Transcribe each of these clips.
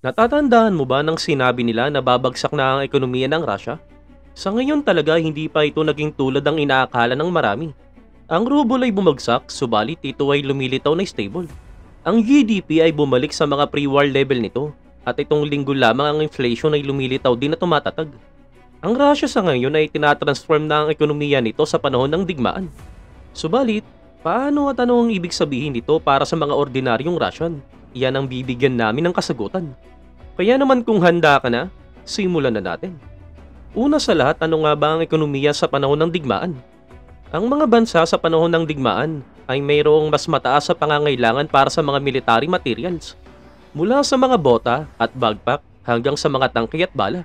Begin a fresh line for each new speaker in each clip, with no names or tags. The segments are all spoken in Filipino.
Natatandaan mo ba nang sinabi nila na babagsak na ang ekonomiya ng Russia? Sa ngayon talaga hindi pa ito naging tulad ng inaakala ng marami. Ang ruble ay bumagsak, subalit ito ay lumilitaw na stable. Ang GDP ay bumalik sa mga pre-war level nito, at itong linggo lamang ang inflation ay lumilitaw din na tumatatag. Ang Russia sa ngayon ay tinatransform na ang ekonomiya nito sa panahon ng digmaan. Subalit, paano at ano ang ibig sabihin nito para sa mga ordinaryong Russian? Yan ang bibigyan namin ng kasagutan. Kaya naman kung handa ka na, simulan na natin. Una sa lahat, ano nga ba ang ekonomiya sa panahon ng digmaan? Ang mga bansa sa panahon ng digmaan ay mayroong mas mataas sa pangangailangan para sa mga military materials. Mula sa mga bota at backpack hanggang sa mga tangke at bala.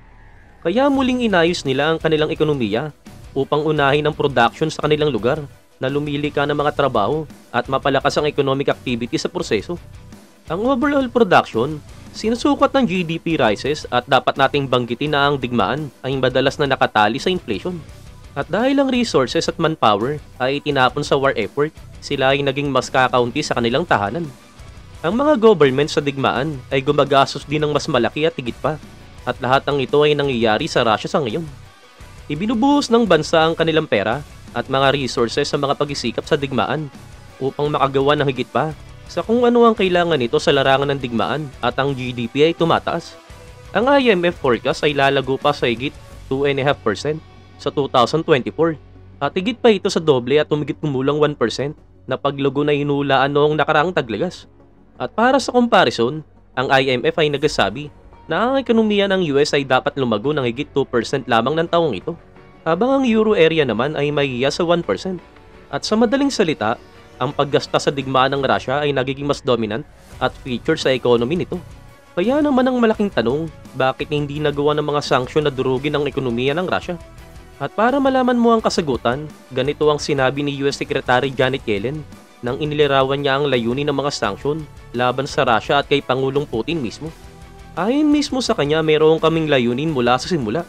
Kaya muling inayos nila ang kanilang ekonomiya upang unahin ang production sa kanilang lugar na lumili ka ng mga trabaho at mapalakas ang economic activity sa proseso. Ang overall production, sinusukat ng GDP rises at dapat nating banggitin na ang digmaan ay madalas na nakatali sa inflation. At dahil ang resources at manpower ay itinapon sa war effort, sila ay naging mas kakaunti sa kanilang tahanan. Ang mga government sa digmaan ay gumagastos din ng mas malaki at higit pa, at lahat ng ito ay nangyayari sa Russia sa ngayon. Ibinubuhos ng bansa ang kanilang pera at mga resources sa mga pag-isikap sa digmaan upang makagawa ng higit pa sa kung ano ang kailangan nito sa larangan ng digmaan, at ang GDP ay tumataas. Ang IMF forecast ay lalago pa sa higit 2.5% sa 2024 at higit pa ito sa doble at humigit kumulang 1% na paglugo na hinulaan noong nakaraang taglagas. At para sa comparison, ang IMF ay nagsasabi na ang ekonomiya ng US ay dapat lumago ng higit 2% lamang ng taong ito, habang ang Euro area naman ay mahihiya sa 1%. At sa madaling salita, ang paggasta sa digmaan ng Russia ay nagiging mas dominant at feature sa economy nito. Kaya naman ang malaking tanong, bakit hindi nagawa ng mga sanksyon na durugin ang ekonomiya ng Russia? At para malaman mo ang kasagutan, ganito ang sinabi ni US Secretary Janet Yellen nang inilarawan niya ang layunin ng mga sanksyon laban sa Russia at kay Pangulong Putin mismo. Ayon mismo sa kanya, mayroong kaming layunin mula sa simula.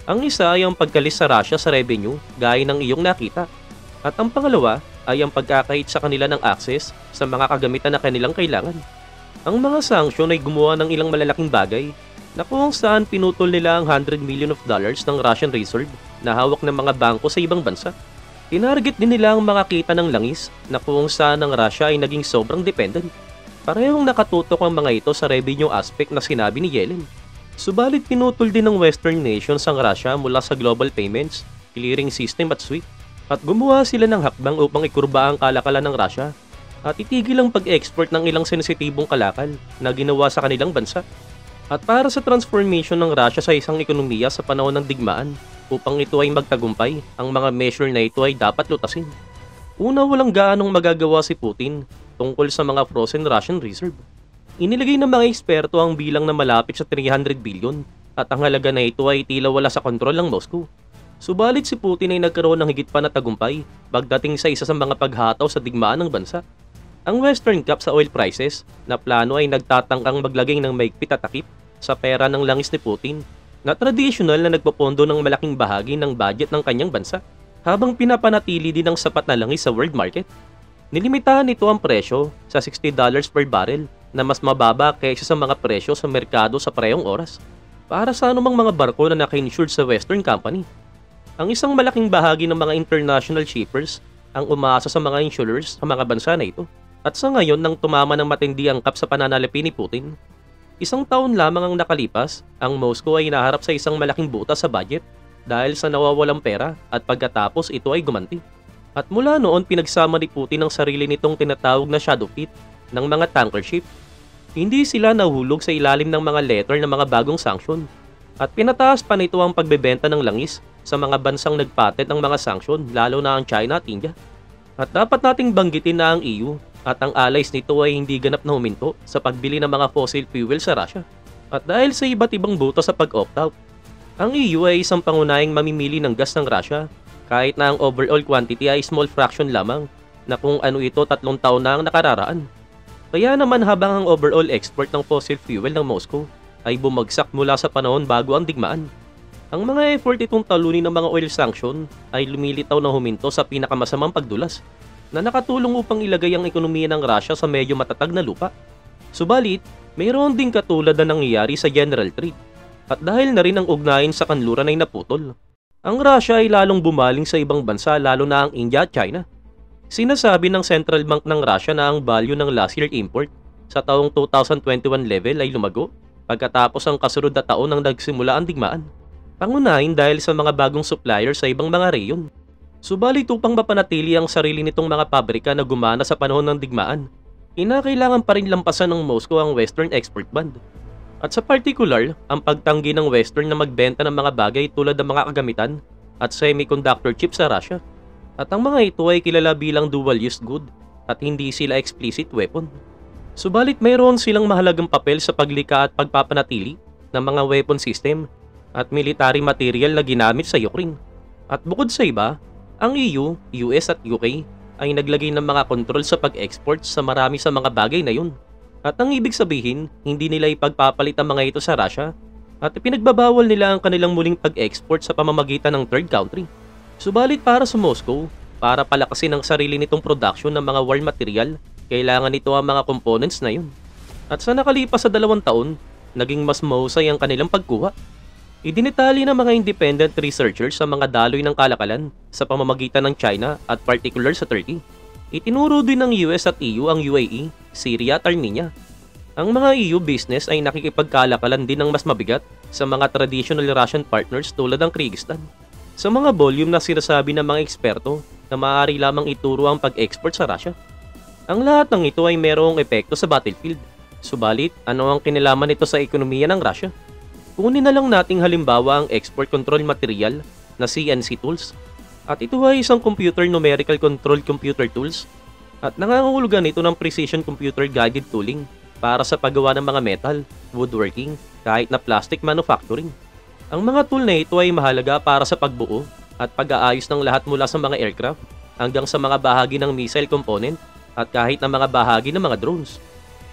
Ang isa ay ang pagkalis sa Russia sa revenue, gaya ng iyong nakita. At ang pangalawa ay ang pagkakahit sa kanila ng access sa mga kagamitan na kanilang kailangan. Ang mga sanksyon ay gumawa ng ilang malalaking bagay na kung saan pinutol nila ang $100 million ng Russian reserve na hawak ng mga bangko sa ibang bansa. Tinarget din nila ang mga kita ng langis na kung saan ang Russia ay naging sobrang dependent. Parehong nakatutok ang mga ito sa revenue aspect na sinabi ni Yellen. Subalit pinutol din ng Western nations ang Russia mula sa global payments, clearing system at SWIFT. At gumawa sila ng hakbang upang ikurba ang kalakalan ng Russia at itigil ang pag-export ng ilang sensitibong kalakal na ginawa sa kanilang bansa. At para sa transformation ng Russia sa isang ekonomiya sa panahon ng digmaan, upang ito ay magtagumpay, ang mga measure na ito ay dapat lutasin. Una, walang gaanong magagawa si Putin tungkol sa mga frozen Russian reserve. Inilagay ng mga eksperto ang bilang na malapit sa 300 billion at ang halaga na ito ay tila wala sa kontrol ng Moscow. Subalit si Putin ay nagkaroon ng higit pa na tagumpay pagdating sa isa sa mga paghataw sa digmaan ng bansa. Ang Western cap sa oil prices na plano ay nagtatangkang maglagay ng maigpit at takip sa pera ng langis ni Putin na tradisyonal na nagpopondo ng malaking bahagi ng budget ng kanyang bansa, habang pinapanatili din ng sapat na langis sa world market. Nilimitahan nito ang presyo sa $60 per barrel na mas mababa kaysa sa mga presyo sa merkado sa parehong oras para sa anumang mga barko na naka-insured sa Western company. Ang isang malaking bahagi ng mga international shippers ang umaasa sa mga insurers sa mga bansa na ito. At sa ngayon, nang tumama ng matindi ang kap sa pananalapi ni Putin, isang taon lamang ang nakalipas, ang Moscow ay naharap sa isang malaking butas sa budget dahil sa nawawalang pera, at pagkatapos ito ay gumanti. At mula noon, pinagsama ni Putin ang sarili nitong tinatawag na shadow fleet ng mga tanker ship. Hindi sila nahulog sa ilalim ng mga letter ng mga bagong sanksyon. At pinataas pa nito ang pagbebenta ng langis sa mga bansang nagpatent ng mga sanksyon, lalo na ang China at India. At dapat nating banggitin na ang EU at ang allies nito ay hindi ganap na huminto sa pagbili ng mga fossil fuel sa Russia. At dahil sa iba't ibang butas sa pag-opt-out, ang EU ay isang pangunahing mamimili ng gas ng Russia, kahit na ang overall quantity ay small fraction lamang na kung ano ito 3 taon na ang nakararaan. Kaya naman habang ang overall export ng fossil fuel ng Moscow ay bumagsak mula sa panahon bago ang digmaan, ang mga effort itong talunin ng mga oil sanction ay lumilitaw na huminto sa pinakamasamang pagdulas na nakatulong upang ilagay ang ekonomiya ng Russia sa medyo matatag na lupa. Subalit, Mayroon ding katulad na nangyayari sa general trade. At dahil na rin ang ugnayan sa kanluran ay naputol, ang Russia ay lalong bumaling sa ibang bansa lalo na ang India at China. Sinasabi ng Central Bank ng Russia na ang value ng last year import sa taong 2021 level ay lumago pagkatapos ang kasunod na taon nang nagsimula ang digmaan. Pangunahin dahil sa mga bagong supplier sa ibang mga reyon. Subalit upang mapanatili ang sarili nitong mga pabrika na gumana sa panahon ng digmaan, kinakailangan pa rin lampasan ng Moscow ang Western export ban. At sa particular, ang pagtanggi ng Western na magbenta ng mga bagay tulad ng mga kagamitan at semiconductor chips sa Russia. At ang mga ito ay kilala bilang dual-use good at hindi sila explicit weapon. Subalit mayroon silang mahalagang papel sa paglikha at pagpapanatili ng mga weapon system at military material na ginamit sa Ukraine. At bukod sa iba, ang EU, US at UK ay naglagay ng mga kontrol sa pag-export sa marami sa mga bagay na yun. At ang ibig sabihin, hindi nila ipagpapalit ang mga ito sa Russia at ipinagbabawal nila ang kanilang muling pag-export sa pamamagitan ng third country. Subalit para sa Moscow, para palakasin ang sarili nitong production ng mga war material, kailangan nito ang mga components na yun. At sa nakalipas sa 2 taon, naging mas mahusay ang kanilang pagkuha. Idinitali ng mga independent researchers sa mga daloy ng kalakalan sa pamamagitan ng China at particular sa Turkey. Itinuro din ng US at EU ang UAE, Syria at Armenia. Ang mga EU business ay nakikipagkalakalan din ng mas mabigat sa mga traditional Russian partners tulad ng Kyrgyzstan. Sa mga volume na sinasabi ng mga eksperto na maaari lamang ituro ang pag-export sa Russia. Ang lahat ng ito ay mayroong epekto sa battlefield. Subalit, ano ang kinalaman nito sa ekonomiya ng Russia? Kunin na lang nating halimbawa ang export control material na CNC tools. At ito ay isang computer numerical control computer tools at nangangahulugan ito ng precision computer guided tooling para sa paggawa ng mga metal, woodworking, kahit na plastic manufacturing. Ang mga tool na ito ay mahalaga para sa pagbuo at pag-aayos ng lahat mula sa mga aircraft hanggang sa mga bahagi ng missile component at kahit na mga bahagi ng mga drones.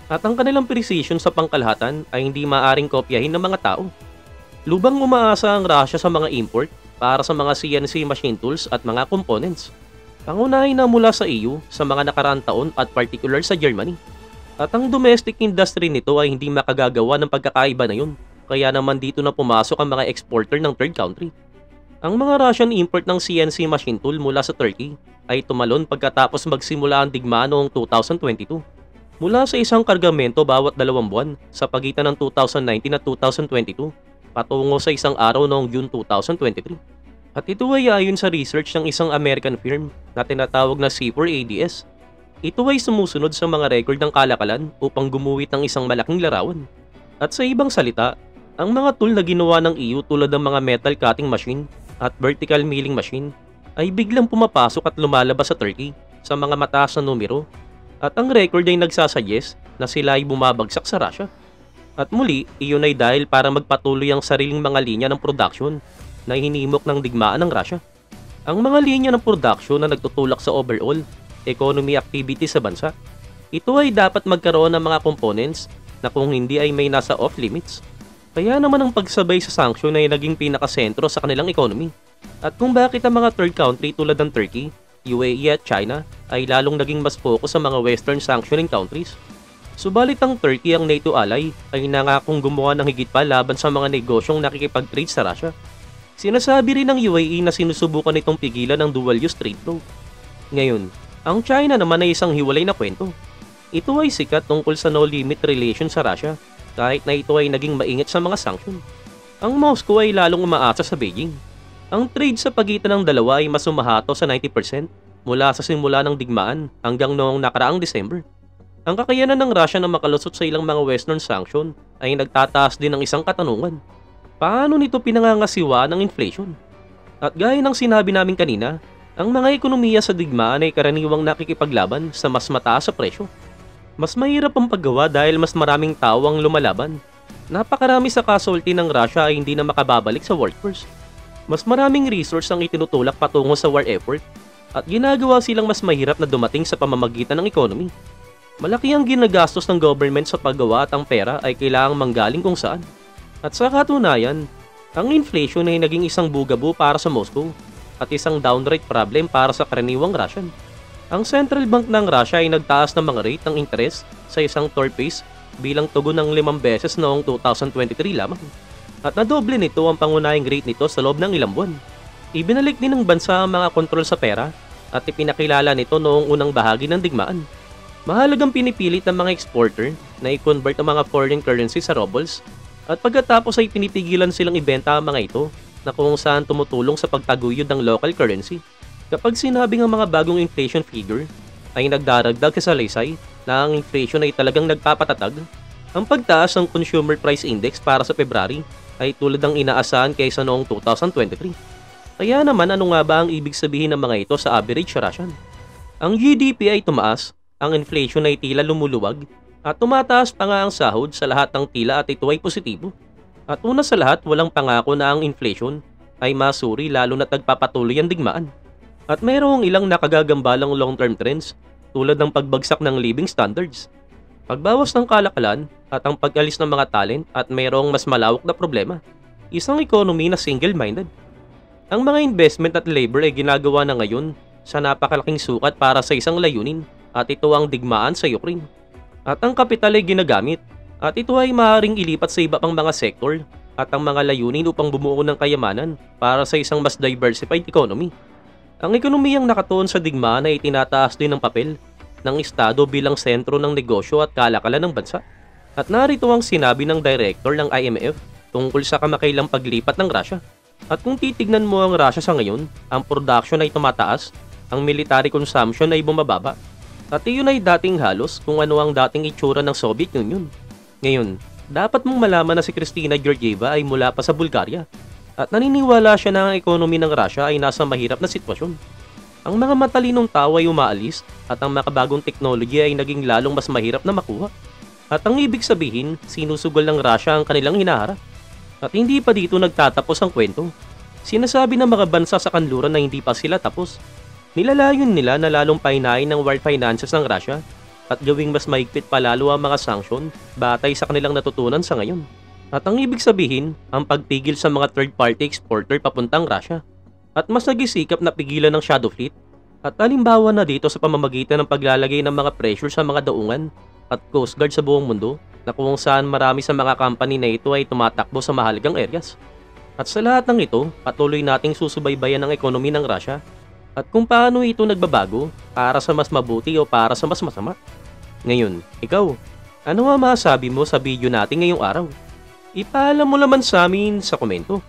At ang kanilang precision sa pangkalahatan ay hindi maaring kopyahin ng mga tao. Lubang umaasa ang Russia sa mga import para sa mga CNC machine tools at mga components. Pangunahin na mula sa EU sa mga nakaraang taon at particular sa Germany. At ang domestic industry nito ay hindi makagagawa ng pagkakaiba na yun, kaya naman dito na pumasok ang mga exporter ng third country. Ang mga Russian import ng CNC machine tool mula sa Turkey ay tumalon pagkatapos magsimula ang digmaan noong 2022. Mula sa isang kargamento bawat 2 buwan sa pagitan ng 2019 at 2022, patungo sa isang araw noong June 2023. At ito ay ayon sa research ng isang American firm na tinatawag na C4ADS. Ito ay sumusunod sa mga record ng kalakalan upang gumuhit ng isang malaking larawan. At sa ibang salita, ang mga tool na ginawa ng EU tulad ng mga metal cutting machine at vertical milling machine ay biglang pumapasok at lumalabas sa Turkey sa mga mataas na numero. At ang record ay nagsasuggest na sila ay bumabagsak sa Russia. At muli, iyon ay dahil para magpatuloy ang sariling mga linya ng production na hinimok ng digmaan ng Russia. Ang mga linya ng production na nagtutulak sa overall economy activity sa bansa, ito ay dapat magkaroon ng mga components na kung hindi ay may nasa off limits. Kaya naman ang pagsabay sa sanction ay naging pinakasentro sa kanilang economy. At kung bakit ang mga third country tulad ng Turkey, UAE at China ay lalong naging mas focus sa mga western sanctioning countries. Subalit ang Turkey ang NATO ally ay nangakong gumawa ng higit pa laban sa mga negosyong nakikipag-trade sa Russia. Sinasabi rin ng UAE na sinusubukan itong pigilan ng dual-use trade flow. Ngayon, ang China naman ay isang hiwalay na kwento. Ito ay sikat tungkol sa no-limit relation sa Russia kahit na ito ay naging mainit sa mga sanction. Ang Moscow ay lalong umaasa sa Beijing. Ang trade sa pagitan ng dalawa ay mas umahato sa 90% mula sa simula ng digmaan hanggang noong nakaraang December. Ang kakayanan ng Russia na makalusot sa ilang mga western sanction ay nagtataas din ng isang katanungan. Paano nito pinangangasiwa ng inflation? At gaya ng sinabi namin kanina, ang mga ekonomiya sa digmaan ay karaniwang nakikipaglaban sa mas mataas sa presyo. Mas mahirap ang paggawa dahil mas maraming tao ang lumalaban. Napakarami sa casualty ng Russia ay hindi na makababalik sa workforce. Mas maraming resource ang itinutulak patungo sa war effort at ginagawa silang mas mahirap na dumating sa pamamagitan ng economy. Malaki ang ginagastos ng government sa paggawa at ang pera ay kailangang manggaling kung saan. At sa katunayan, ang inflation ay naging isang bugabo para sa Moscow at isang downright problem para sa karaniwang Russian. Ang Central Bank ng Russia ay nagtaas ng mga rate ng interest sa isang torpes bilang tugon ng 5 beses noong 2023 lamang. At nadoble nito ang pangunahing rate nito sa loob ng ilang buwan. Ibinalik din ng bansa ang mga kontrol sa pera at ipinakilala nito noong unang bahagi ng digmaan. Mahalagang pinipilit ng mga exporter na i-convert ang mga foreign currency sa rubles at pagkatapos ay pinipigilan silang ibenta ang mga ito na kung saan tumutulong sa pagtaguyod ng local currency. Kapag sinabing ang mga bagong inflation figure ay nagdaragdag kasalaysay na ang inflation ay talagang nagpapatatag, ang pagtaas ng Consumer Price Index para sa February ay tulad ng inaasahan kaysa noong 2023. Kaya naman ano nga ba ang ibig sabihin ng mga ito sa average Russian? Ang GDP ay tumaas, ang inflation ay tila lumuluwag, at tumataas pa nga ang sahod sa lahat ng tila at ito ay positibo. At una sa lahat, walang pangako na ang inflation ay masuri lalo na't nagpapatuloy ang digmaan. At mayroong ilang nakagagambalang long-term trends tulad ng pagbagsak ng living standards, pagbawas ng kalakalan at ang pag-alis ng mga talent at mayroong mas malawak na problema, isang economy na single-minded. Ang mga investment at labor ay ginagawa na ngayon sa napakalaking sukat para sa isang layunin at ito ang digmaan sa Ukraine. At ang kapital ay ginagamit at ito ay maaaring ilipat sa iba pang mga sektor at ang mga layunin upang bumuo ng kayamanan para sa isang mas diversified economy. Ang ekonomiyang nakatuon sa digmaan ay itinataas din ng papel ng Estado bilang sentro ng negosyo at kalakalan ng bansa. At narito ang sinabi ng director ng IMF tungkol sa kamakailang paglipat ng Russia. At kung titignan mo ang Russia sa ngayon, ang production ay tumataas, ang military consumption ay bumababa, at iyon ay dating halos kung ano ang dating itsura ng Soviet Union. Ngayon, dapat mong malaman na si Kristina Georgieva ay mula pa sa Bulgaria, at naniniwala siya na ang ekonomi ng Russia ay nasa mahirap na sitwasyon. Ang mga matalinong tao ay umaalis at ang makabagong teknolohiya ay naging lalong mas mahirap na makuha. At ang ibig sabihin, sinusugol ng Russia ang kanilang hinaharap. At hindi pa dito nagtatapos ang kwento. Sinasabi ng mga bansa sa kanluran na hindi pa sila tapos. Nilalayon nila na lalong pahinain ng world finances ng Russia at gawing mas mahigpit palalo ang mga sanksyon batay sa kanilang natutunan sa ngayon. At ang ibig sabihin, ang pagpigil sa mga third-party exporter papuntang Russia. At mas nagisikap na pigilan ng shadow fleet. At halimbawa na dito sa pamamagitan ng paglalagay ng mga pressure sa mga daungan at coast guard sa buong mundo na kung saan marami sa mga company na ito ay tumatakbo sa mahalagang areas. At sa lahat ng ito, patuloy nating susubaybayan ang ekonomi ng Russia at kung paano ito nagbabago para sa mas mabuti o para sa mas masama. Ngayon, ikaw, ano ang masasabi mo sa video natin ngayong araw? Ipaalam mo naman sa amin sa komento.